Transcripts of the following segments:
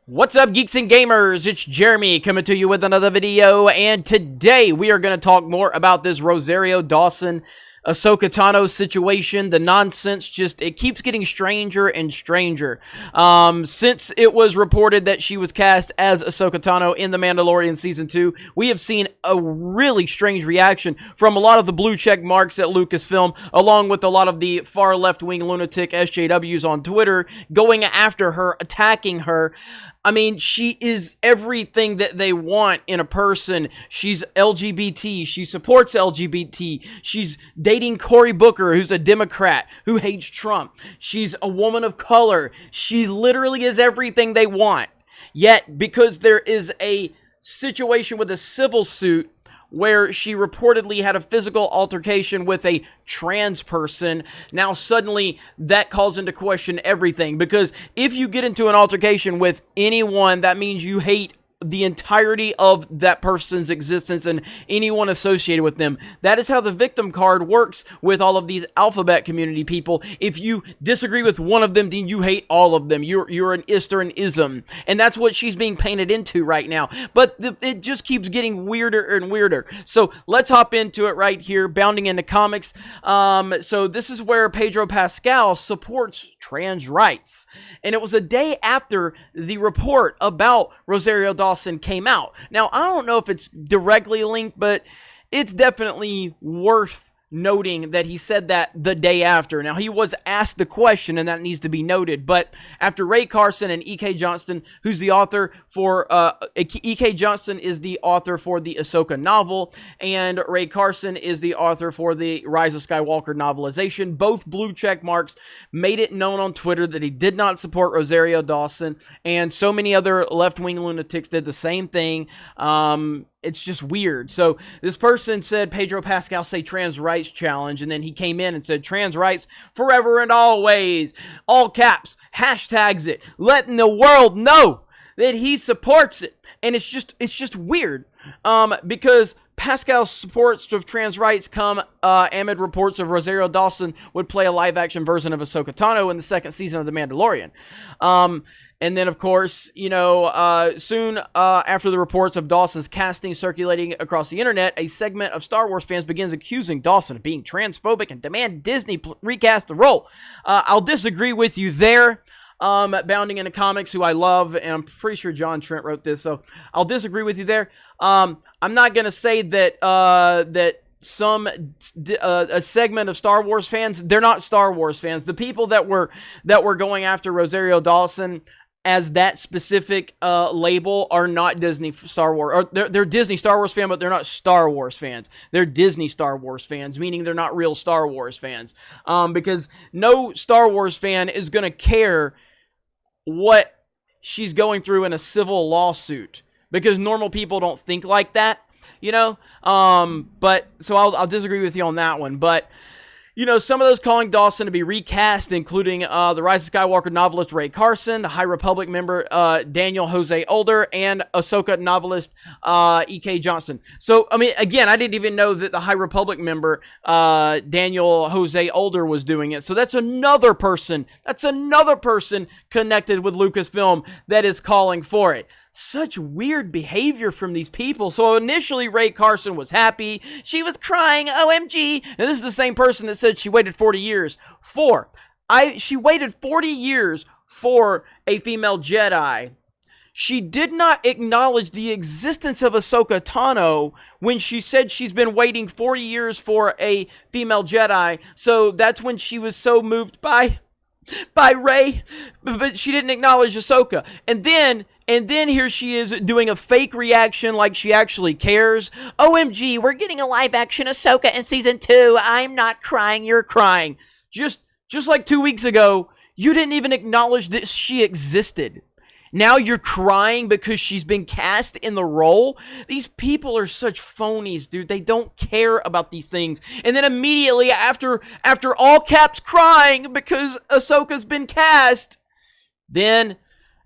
What's up, geeks and gamers? It's Jeremy coming to you with another video, and today we are going to talk more about this Rosario Dawson Ahsoka Tano situation. The nonsense it keeps getting stranger and stranger. Since it was reported that she was cast as Ahsoka Tano in The Mandalorian Season 2, we have seen a really strange reaction from a lot of the blue check marks at Lucasfilm, along with a lot of the far left-wing lunatic SJWs on Twitter, going after her, attacking her. I mean, she is everything that they want in a person. She's LGBT. She supports LGBT. She's dating Cory Booker, who's a Democrat, who hates Trump. She's a woman of color. She literally is everything they want. Yet, because there is a situation with a civil suit where she reportedly had a physical altercation with a trans person, now suddenly that calls into question everything. Because if you get into an altercation with anyone, that means you hate the entirety of that person's existence and anyone associated with them. That is how the victim card works with all of these alphabet community people. If you disagree with one of them, then you hate all of them. You're an ist or an ism. And that's what she's being painted into right now. But it just keeps getting weirder and weirder. So let's hop into it right here, bounding into comics. So this is where Pedro Pascal supports trans rights. And it was a day after the report about Rosario Dawson came out. Now, I don't know if it's directly linked, but it's definitely worth noting that he said that the day after. Now, he was asked the question, and that needs to be noted, but after Ray Carson and E.K. Johnston, who's the author for, E.K. Johnston is the author for the Ahsoka novel, and Ray Carson is the author for the Rise of Skywalker novelization. Both blue check marks made it known on Twitter that he did not support Rosario Dawson, and so many other left-wing lunatics did the same thing. It's just weird. So this person said, Pedro Pascal say trans rights challenge, and then he came in and said trans rights forever and always, all caps, hashtags it, letting the world know that he supports it. And it's just weird, because Pascal's supports of trans rights come amid reports of Rosario Dawson would play a live-action version of Ahsoka Tano in the second season of The Mandalorian. And then, of course, you know, soon after the reports of Dawson's casting circulating across the internet, a segment of Star Wars fans begins accusing Dawson of being transphobic and demand Disney recast the role. I'll disagree with you there. Bounding into comics, who I love, and I'm pretty sure John Trent wrote this, so I'll disagree with you there. I'm not gonna say that a segment of Star Wars fans, they're not Star Wars fans. The people that were going after Rosario Dawson as that specific label are not Disney Star Wars, or they're Disney Star Wars fan, but they're not Star Wars fans. They're Disney Star Wars fans, meaning they're not real Star Wars fans. Because no Star Wars fan is gonna care what she's going through in a civil lawsuit, because normal people don't think like that, you know. But so I'll disagree with you on that one. But you know, some of those calling Dawson to be recast, including the Rise of Skywalker novelist Ray Carson, the High Republic member Daniel Jose Older, and Ahsoka novelist E.K. Johnston. So, I mean, again, I didn't even know that the High Republic member Daniel Jose Older was doing it. So that's another person. That's another person connected with Lucasfilm that is calling for it. Such weird behavior from these people. So initially, Ray Carson was happy. She was crying, OMG. And this is the same person that said she waited 40 years for. She waited 40 years for a female Jedi. She did not acknowledge the existence of Ahsoka Tano when she said she's been waiting 40 years for a female Jedi. So that's when she was so moved by Rey, but she didn't acknowledge Ahsoka. And then here she is doing a fake reaction like she actually cares. OMG, we're getting a live-action Ahsoka in Season 2. I'm not crying, you're crying. Just like 2 weeks ago, you didn't even acknowledge that she existed. Now you're crying because she's been cast in the role? These people are such phonies, dude. They don't care about these things. And then immediately after all caps crying because Ahsoka's been cast, then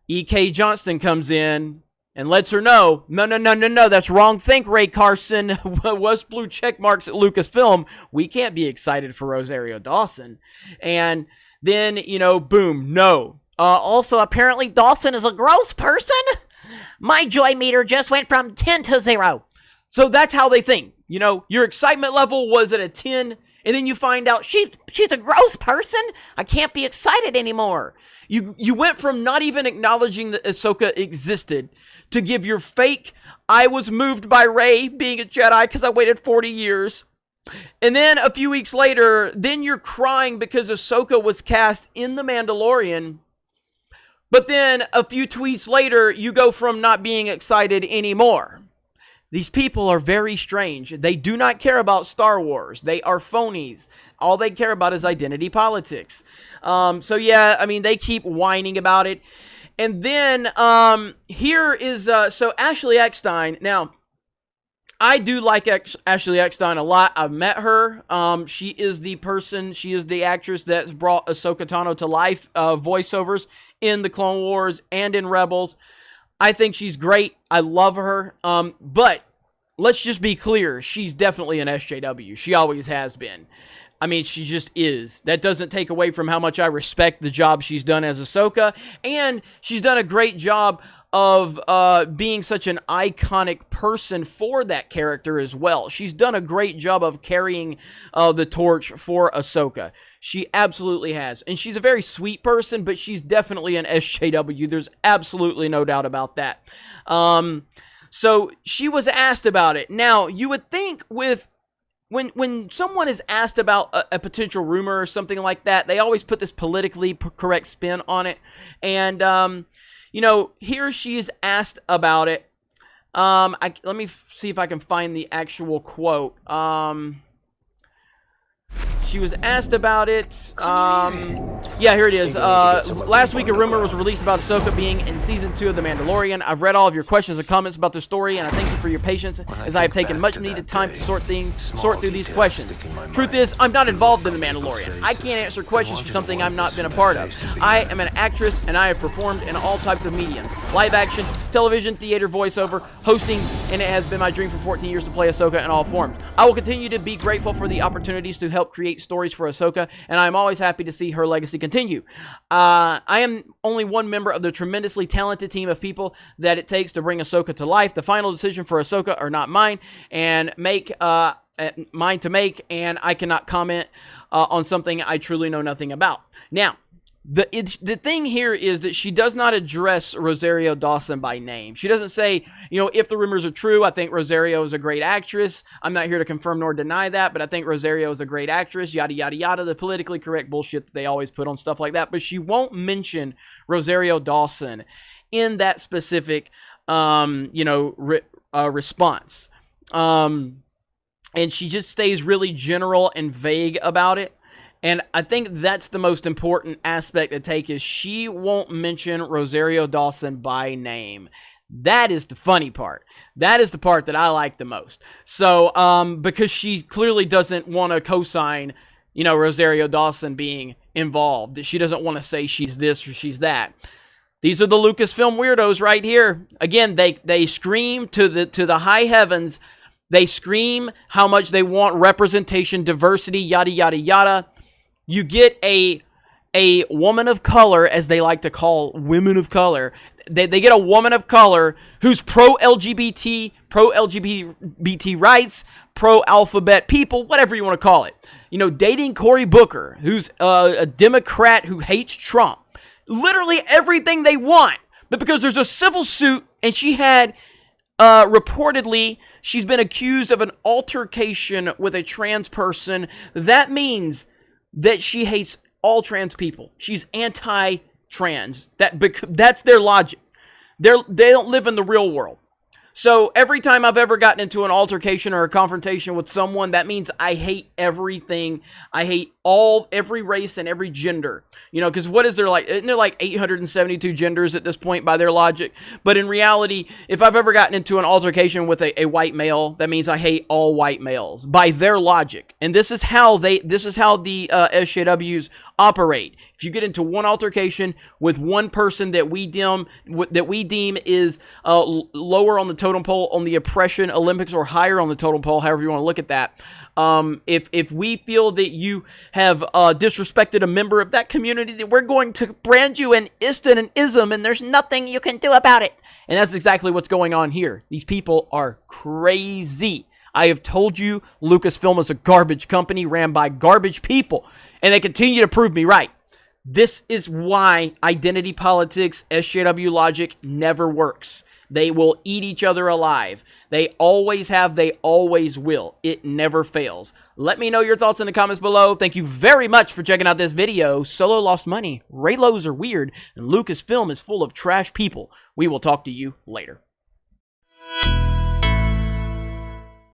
E.K. Johnston comes in and lets her know, no, that's wrong think, Ray Carson. Was blue check marks at Lucasfilm. We can't be excited for Rosario Dawson. And then, you know, boom, no. Also, apparently Dawson is a gross person. My joy meter just went from 10 to 0. So that's how they think. You know, your excitement level was at a 10, and then you find out she's a gross person. I can't be excited anymore. You went from not even acknowledging that Ahsoka existed to give your fake, I was moved by Rey being a Jedi because I waited 40 years. And then a few weeks later, then you're crying because Ahsoka was cast in The Mandalorian. But then a few tweets later, you go from not being excited anymore. These people are very strange. They do not care about Star Wars. They are phonies. All they care about is identity politics. So yeah, I mean, they keep whining about it. And then here is, so Ashley Eckstein. Now, I do like Ashley Eckstein a lot. I've met her. She is the actress that's brought Ahsoka Tano to life, voiceovers in the Clone Wars and in Rebels. I think she's great. I love her. But let's just be clear. She's definitely an SJW. She always has been. I mean, she just is. That doesn't take away from how much I respect the job she's done as Ahsoka. And she's done a great job of being such an iconic person for that character as well. She's done a great job of carrying the torch for Ahsoka. She absolutely has. And she's a very sweet person, but she's definitely an SJW. There's absolutely no doubt about that. So she was asked about it. Now, you would think with when someone is asked about a potential rumor or something like that, they always put this politically correct spin on it. And, you know, here she is asked about it. Let me see if I can find the actual quote. She was asked about it. Yeah, here it is. Last week, a rumor was released about Ahsoka being in Season 2 of The Mandalorian. I've read all of your questions and comments about the story, and I thank you for your patience, as I have taken much needed time to sort through these questions. Truth is, I'm not involved in The Mandalorian. I can't answer questions for something I've not been a part of. I am an actress, and I have performed in all types of media. Live action, television, theater, voiceover, hosting, and it has been my dream for 14 years to play Ahsoka in all forms. I will continue to be grateful for the opportunities to help create stories for Ahsoka, and I'm always happy to see her legacy continue. I am only one member of the tremendously talented team of people that it takes to bring Ahsoka to life. The final decision for Ahsoka are not mine, and mine to make, and I cannot comment on something I truly know nothing about. Now, the thing here is that she does not address Rosario Dawson by name. She doesn't say, you know, if the rumors are true, I think Rosario is a great actress. I'm not here to confirm nor deny that, but I think Rosario is a great actress, yada, yada, yada, the politically correct bullshit that they always put on stuff like that. But she won't mention Rosario Dawson in that specific, you know, response. And she just stays really general and vague about it. And I think that's the most important aspect to take is she won't mention Rosario Dawson by name. That is the funny part. That is the part that I like the most. So, because she clearly doesn't want to co-sign, you know, Rosario Dawson being involved. She doesn't want to say she's this or she's that. These are the Lucasfilm weirdos right here. Again, they scream to the high heavens. They scream how much they want representation, diversity, yada, yada, yada. You get a woman of color, as they like to call women of color. They get a woman of color who's pro-LGBT rights, pro-alphabet people, whatever you want to call it. You know, dating Cory Booker, who's a Democrat who hates Trump. Literally everything they want. But because there's a civil suit, and she had, reportedly, she's been accused of an altercation with a trans person, that means that she hates all trans people. She's anti-trans. That's their logic. They don't live in the real world. So every time I've ever gotten into an altercation or a confrontation with someone, that means I hate everything. I hate every race and every gender. You know, because what is there like? Isn't there like 872 genders at this point by their logic? But in reality, if I've ever gotten into an altercation with a white male, that means I hate all white males by their logic. And this is how the SJWs operate. If you get into one altercation with one person that we deem is lower on the totem pole on the oppression Olympics or higher on the totem pole, however you want to look at that, If we feel that you have disrespected a member of that community, then we're going to brand you an istan and ism, and there's nothing you can do about it. And that's exactly what's going on here. These people are crazy. I have told you Lucasfilm is a garbage company ran by garbage people, and they continue to prove me right. This is why identity politics, SJW logic never works. They will eat each other alive. They always have, they always will. It never fails. Let me know your thoughts in the comments below. Thank you very much for checking out this video. Solo lost money, Raylos are weird, and Lucasfilm is full of trash people. We will talk to you later.